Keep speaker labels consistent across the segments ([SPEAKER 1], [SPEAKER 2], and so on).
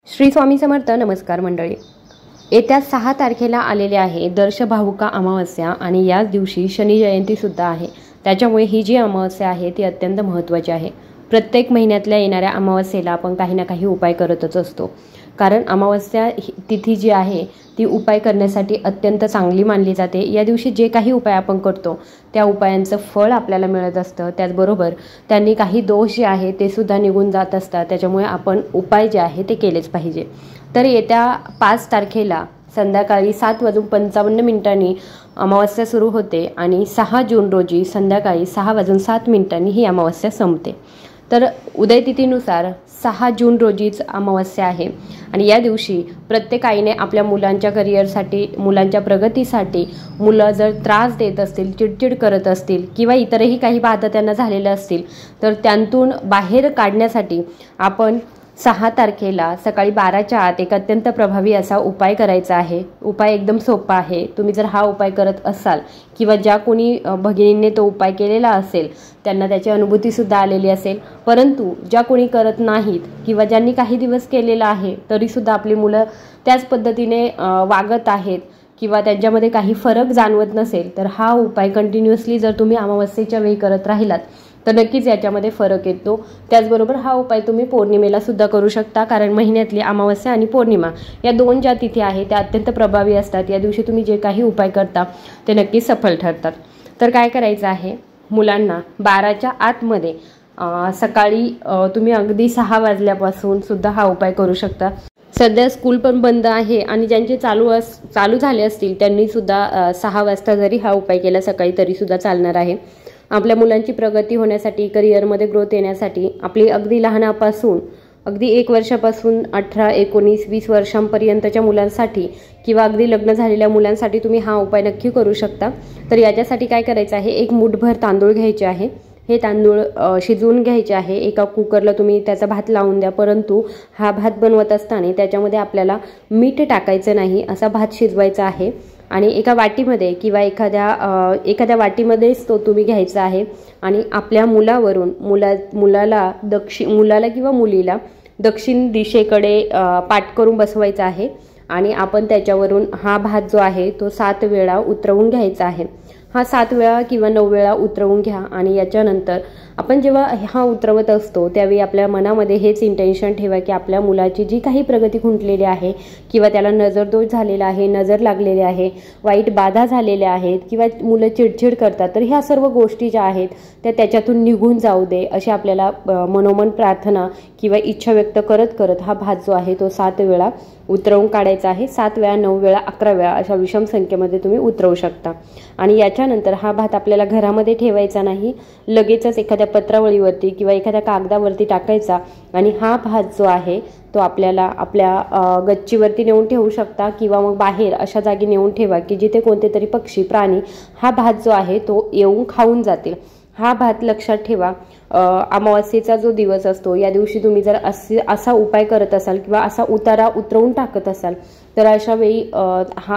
[SPEAKER 1] श्री स्वामी समर्थ. नमस्कार मंडळी. येत्या 6 तारखेला आलेले आहे दर्श भावुका अमावस्या आणि याच दिवशी शनी जयंती सुद्धा आहे. त्याच्यामुळे ही जी अमावस्या आहे ती अत्यंत महत्त्वाची आहे. प्रत्येक महिन्यातल्या येणाऱ्या अमावस्येला आपण काही ना काही उपाय करतच असतो, कारण अमावस्या तिथी जी आहे ती उपाय करण्यासाठी अत्यंत चांगली मानली जाते. या दिवशी जे काही उपाय आपण करतो त्या उपायांचं फळ आपल्याला मिळत असतं. त्याचबरोबर त्यांनी काही दोष जे आहे ते सुद्धा निघून जात असतात. त्याच्यामुळे आपण उपाय जे आहे ते केलेच पाहिजे. तर येत्या 5 तारखेला संध्याकाळी 7:55 अमावस्या सुरू होते आणि 6 जून रोजी संध्याकाळी 6:07 ही अमावस्या संपते. तर उदयतिथीनुसार 6 जून रोजीच अमावस्या आहे आणि या दिवशी प्रत्येक आईने आपल्या मुलांच्या करिअरसाठी, मुलांच्या प्रगतीसाठी, मुलं जर त्रास देत असतील, चिडचिड करत असतील किंवा इतरही काही बाधा त्यांना झालेल्या असतील तर त्यांतून बाहेर काढण्यासाठी आपण 6 तारखेला सकाळी 12च्या आत एक अत्यंत प्रभावी असा उपाय करायचा आहे. उपाय एकदम सोपा आहे. तुम्ही जर हा उपाय करत असाल किंवा ज्या कोणी भगिनींनी तो उपाय केलेला असेल त्यांना त्याची अनुभूतीसुद्धा आलेली असेल, परंतु ज्या कोणी करत नाहीत किंवा ज्यांनी काही दिवस केलेला आहे तरीसुद्धा आपली मुलं त्याच पद्धतीने वागत आहेत किंवा त्यांच्यामध्ये काही फरक जाणवत नसेल तर हा उपाय कंटिन्युअसली जर तुम्ही अमावस्येच्या वेळी करत राहिलात तर नक्कीच याच्यामध्ये फरक येतो. त्याचबरोबर हा उपाय तुम्ही पौर्णिमेला सुद्धा करू शकता, कारण महिन्यातली अमावस्या आणि पौर्णिमा या दोन ज्या तिथी आहेत त्या अत्यंत प्रभावी असतात. या दिवशी तुम्ही जे काही उपाय करता ते नक्कीच सफल ठरतात. तर काय करायचं आहे, मुलांना 12च्या आतमध्ये सकाळी तुम्ही अगदी 6 वाजल्यापासून सुद्धा हा उपाय करू शकता. सध्या स्कूल पण बंद आहे आणि ज्यांचे चालू झाले असतील त्यांनी सुद्धा 6 वाजता जरी हा उपाय केला सकाळी तरीसुद्धा चालणार आहे. आपल्या मुलांची प्रगती होण्यासाठी, करिअरमध्ये ग्रोथ येण्यासाठी, आपली अगदी लहानापासून अगदी 1 वर्षापासून 18, 19, 20 वर्षांपर्यंतच्या मुलांसाठी किंवा अगदी लग्न झालेल्या मुलांसाठी तुम्ही हा उपाय नक्की करू शकता. तर याच्यासाठी काय करायचं आहे, एक मूठभर तांदूळ घ्यायचे आहे. हे तांदूळ शिजवून घ्यायचे आहे. एका कुकरला तुम्ही त्याचा भात लावून द्या, परंतु हा भात बनवत असताना त्याच्यामध्ये आपल्याला मीठ टाकायचं नाही, असा भात शिजवायचा आहे. आणि एका वाटीमध्ये किंवा एखाद्या वाटीमध्येच तो तुम्ही घ्यायचा आहे आणि आपल्या मुलावरून मुलाला किंवा मुलीला दक्षिण दिशेकडे पाठ करून बसवायचा आहे आणि आपण त्याच्यावरून हा भात जो आहे तो 7 वेळा उतरवून घ्यायचा आहे. हा 7 वेळा किंवा 9 वेळा उतरवून घ्या आणि याच्यानंतर आपण जेव्हा हा उतरवत असतो त्यावेळी आपल्या मनामध्ये हेच इंटेन्शन ठेवा की आपल्या मुलाची जी काही प्रगती खुंटलेली आहे किंवा त्याला नजरदोष झालेला आहे, नजर लागलेली आहे, वाईट बाधा झालेल्या आहेत किंवा मुलं चिडचिड करतात, तर ह्या सर्व गोष्टी ज्या आहेत त्या त्याच्यातून निघून जाऊ दे अशी आपल्याला मनोमन प्रार्थना किंवा इच्छा व्यक्त करत करत हा भात जो आहे तो 7 वेळा उतरवून काढायचा आहे. 7 वेळा, 9 वेळा, 11 वेळा अशा विषम संख्येमध्ये तुम्ही उतरवू शकता. आणि याच्यानंतर हा भात आपल्याला घरामध्ये ठेवायचा नाही, लगेचच एखाद्या पत्रावळीवरती किंवा एखाद्या कागदावरती टाकायचा आणि हा भात जो आहे तो आपल्याला आपल्या गच्चीवरती नेऊन ठेवू शकता किंवा मग बाहेर अशा जागी नेऊन ठेवा की जिथे कोणते तरी पक्षी, प्राणी हा भात जो आहे तो येऊन खाऊन जातील. हा भात लक्षात ठेवा. अमावस्येचा जो दिवस असतो या दिवशी तुम्ही जर असा उपाय करत असाल किंवा असा उतारा उतरवून टाकत असाल तर अशा वेळी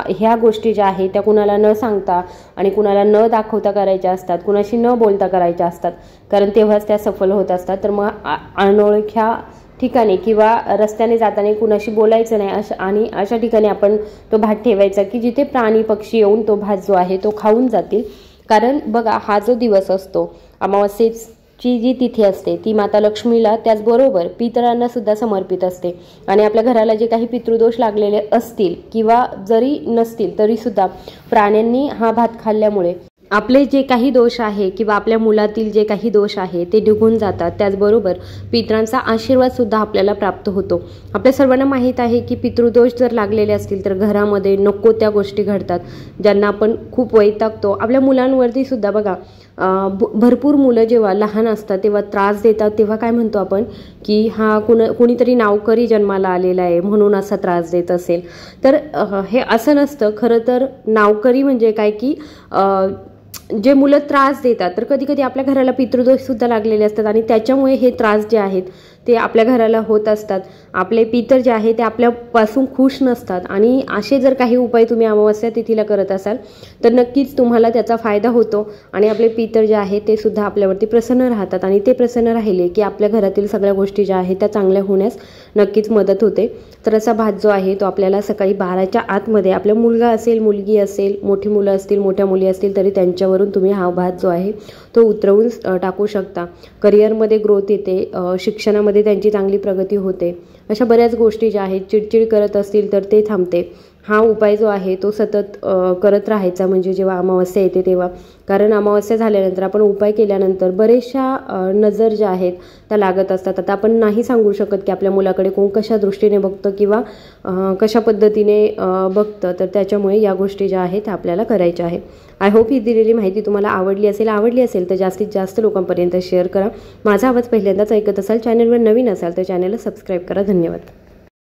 [SPEAKER 1] ह्या गोष्टी ज्या आहेत त्या कुणाला न सांगता आणि कुणाला न दाखवता करायच्या असतात, कुणाशी न बोलता करायच्या असतात, कारण तेव्हाच त्या सफल होत असतात. तर मग अनोळख्या ठिकाणी किंवा रस्त्याने जाताना कुणाशी बोलायचं नाही आणि अशा ठिकाणी आपण तो भात ठेवायचा की जिथे प्राणी, पक्षी येऊन तो भात जो आहे तो खाऊन जातील. कारण बघा, हा जो दिवस असतो अमावस्येची जी तिथी असते ती माता लक्ष्मीला त्याचबरोबर पितरांना सुद्धा समर्पित असते आणि आपल्या घराला जे काही पितृदोष लागलेले असतील किंवा जरी नसतील तरी सुद्धा प्राण्यांनी हा भात खाल्ल्यामुळे आपले जे काही दोष आहे किंवा आपल्या मुलातील जे काही दोष आहे ते निघून जातात. त्याचबरोबर पितरांचा आशीर्वाद सुद्धा आपल्याला प्राप्त होतो. आपल्या सर्वांना माहीत आहे की पितृदोष जर लागलेले असतील तर घरामध्ये नको त्या गोष्टी घडतात, ज्यांना आपण खूप वैतागतो. आपल्या मुलांवरती सुद्धा बघा, भरपूर मुलं जेव्हा लहान असतात तेव्हा त्रास देतात, तेव्हा काय म्हणतो आपण की हा कुणीतरी नावकरी जन्माला आलेला आहे म्हणून असा त्रास देत असेल. तर हे असं नसतं. खरं तर नावकरी म्हणजे काय की जे मुलं त्रास देतात, तर कधी कधी आपल्या घराला पितृदोष सुद्धा लागलेले असतात आणि त्याच्यामुळे हे त्रास जे आहेत ते आपल्या घराला होत असतात. आपले पितर जे आहे ते आपल्यापासून खुश नसतात आणि असे जर काही उपाय तुम्ही अमावस्या तिथीला करत असाल तर नक्कीच तुम्हाला त्याचा फायदा होतो आणि आपले पितर जे आहे ते सुद्धा आपल्यावरती प्रसन्न राहतात आणि ते प्रसन्न राहिले की आपल्या घरातील सगळ्या गोष्टी ज्या आहेत त्या चांगल्या होण्यास नक्कीच मदत होते. तर असा भात जो आहे तो आपल्याला सकाळी 12च्या आतमध्ये आपला मुलगा असेल, मुलगी असेल, मोठी मुलं असतील, मोठ्या मुली असतील तरी त्यांच्यावरून तुम्ही हा भात जो आहे तो उतरवून टाकू शकता. करिअरमध्ये ग्रोथ येते, शिक्षणामध्ये त्यांची चांगली प्रगती होते. अशा बऱ्याच गोष्टी ज्या आहेत, चिडचिड करत असतील तर ते थांबते. हा उपाय जो आहे तो सतत करत राहायचा म्हणजे जेव्हा अमावस्या येते तेव्हा. कारण अमावस्या झाल्यानंतर आपण उपाय केल्यानंतर बरेचशा नजर ज्या आहेत त्या लागत असतात. आता आपण नाही सांगू शकत की आपल्या मुलाकडे कोण कशा दृष्टीने बघतं किंवा कशा पद्धतीने बघतं, तर त्याच्यामुळे या गोष्टी ज्या आहेत त्या आपल्याला करायच्या आहेत. आय होप ही दिलेली माहिती तुम्हाला आवडली असेल तर जास्तीत जास्त लोकांपर्यंत शेअर करा. माझा आवाज पहिल्यांदाच ऐकत असाल, चॅनलवर नवीन असाल तर चॅनलला सबस्क्राईब करा. धन्यवाद.